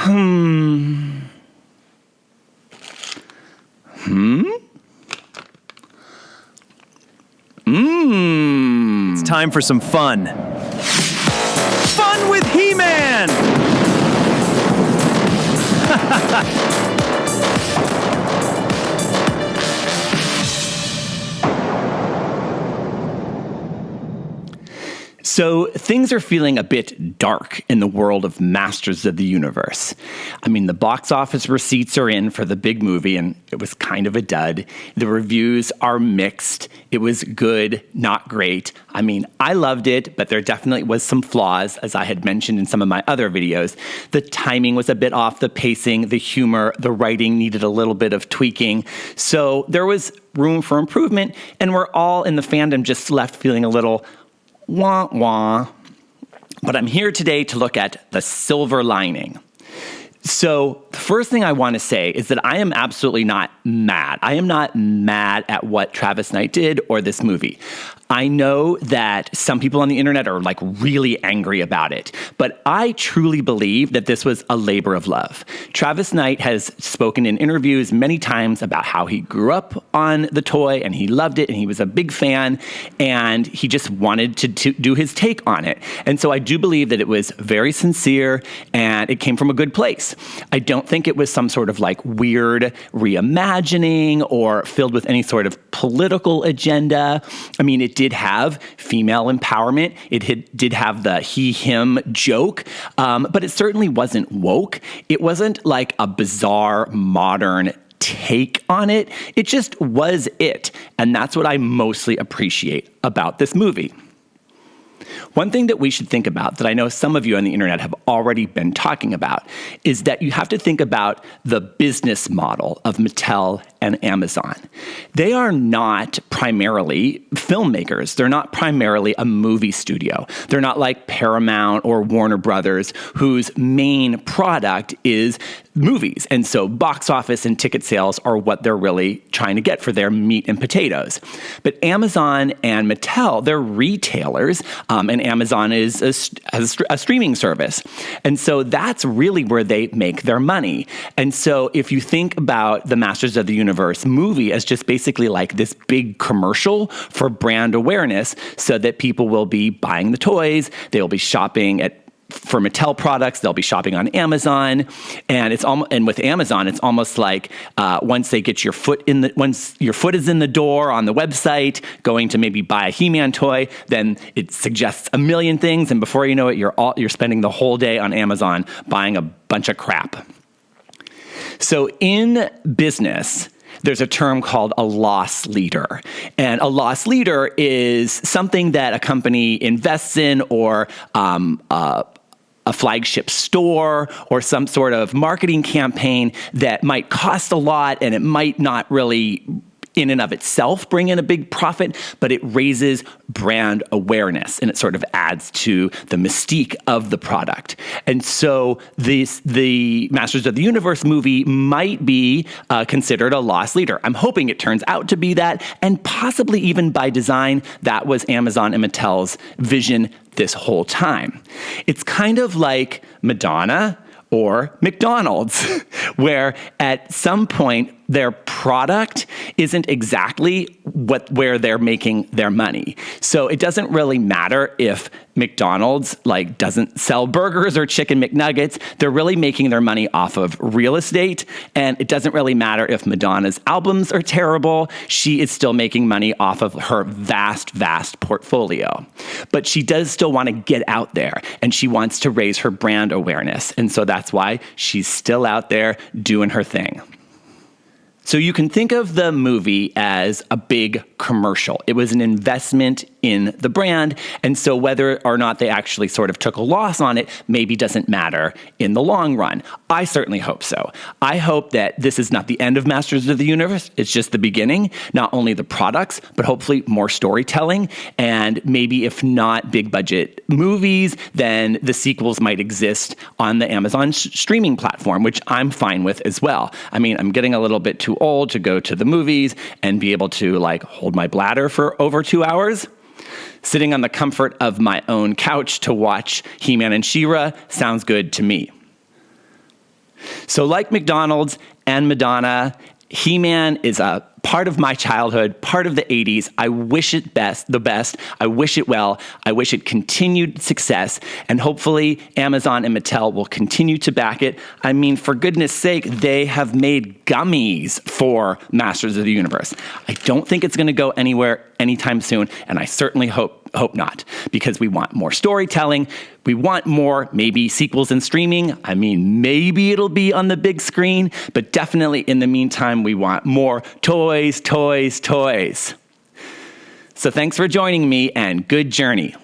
It's time for some fun. Fun with He-Man! So things are feeling a bit dark in the world of Masters of the Universe. I mean, the box office receipts are in for the big movie, and it was kind of a dud. The reviews are mixed. It was good, not great. I mean, I loved it, but there definitely was some flaws, as I had mentioned in some of my other videos. The timing was a bit off, the pacing, the humor, the writing needed a little bit of tweaking. So there was room for improvement, and we're all in the fandom just left feeling a little wah wah. But I'm here today to look at the silver lining. So the first thing I want to say is that I am absolutely not mad. I am not mad at what Travis Knight did or this movie. I know that some people on the internet are like really angry about it, but I truly believe that this was a labor of love. Travis Knight has spoken in interviews many times about how he grew up on the toy and he loved it and he was a big fan and he just wanted to do his take on it. And so I do believe that it was very sincere and it came from a good place. I don't think it was some sort of like weird reimagining or filled with any sort of political agenda. I mean, it did have female empowerment. It did have the he-him joke, but it certainly wasn't woke. It wasn't like a bizarre modern take on it. It just was it. And that's what I mostly appreciate about this movie. One thing that we should think about that I know some of you on the internet have already been talking about is that you have to think about the business model of Mattel and Amazon. They are not primarily filmmakers. They're not primarily a movie studio. They're not like Paramount or Warner Brothers, whose main product is movies. And so box office and ticket sales are what they're really trying to get for their meat and potatoes. But Amazon and Mattel, they're retailers, and Amazon is a streaming service. And so that's really where they make their money. And so if you think about the Masters of the Universe movie as just basically like this big commercial for brand awareness so that people will be buying the toys, they will be shopping for Mattel products, they'll be shopping on Amazon, and with Amazon, it's almost like once your foot is in the door on the website, going to maybe buy a He-Man toy, then it suggests a million things, and before you know it, you're spending the whole day on Amazon buying a bunch of crap. So in business, there's a term called a loss leader. And a loss leader is something that a company invests in or a flagship store or some sort of marketing campaign that might cost a lot and it might not really in and of itself bring in a big profit, but it raises brand awareness and it sort of adds to the mystique of the product. And so the Masters of the Universe movie might be considered a loss leader. I'm hoping it turns out to be that, and possibly even by design, that was Amazon and Mattel's vision this whole time. It's kind of like Madonna or McDonald's, where at some point their product isn't exactly where they're making their money. So it doesn't really matter if McDonald's doesn't sell burgers or chicken McNuggets. They're really making their money off of real estate. And it doesn't really matter if Madonna's albums are terrible. She is still making money off of her vast, vast portfolio. But she does still want to get out there and she wants to raise her brand awareness. And so that's why she's still out there doing her thing. So you can think of the movie as a big commercial. It was an investment in the brand, and so whether or not they actually sort of took a loss on it maybe doesn't matter in the long run. I certainly hope so. I hope that this is not the end of Masters of the Universe, it's just the beginning, not only the products, but hopefully more storytelling, and maybe if not big budget movies, then the sequels might exist on the Amazon streaming platform, which I'm fine with as well. I mean, I'm getting a little bit too old to go to the movies and be able to hold my bladder for over 2 hours. Sitting on the comfort of my own couch to watch He-Man and She-Ra sounds good to me. So like McDonald's and Madonna, He-Man is a part of my childhood, part of the 80s. I wish it the best. I wish it well. I wish it continued success. And hopefully Amazon and Mattel will continue to back it. I mean, for goodness sake, they have made gummies for Masters of the Universe. I don't think it's going to go anywhere anytime soon, and I certainly hope not, because we want more storytelling. We want more, maybe sequels and streaming. I mean, maybe it'll be on the big screen, but definitely in the meantime, we want more toys, toys, toys. So thanks for joining me, and good journey.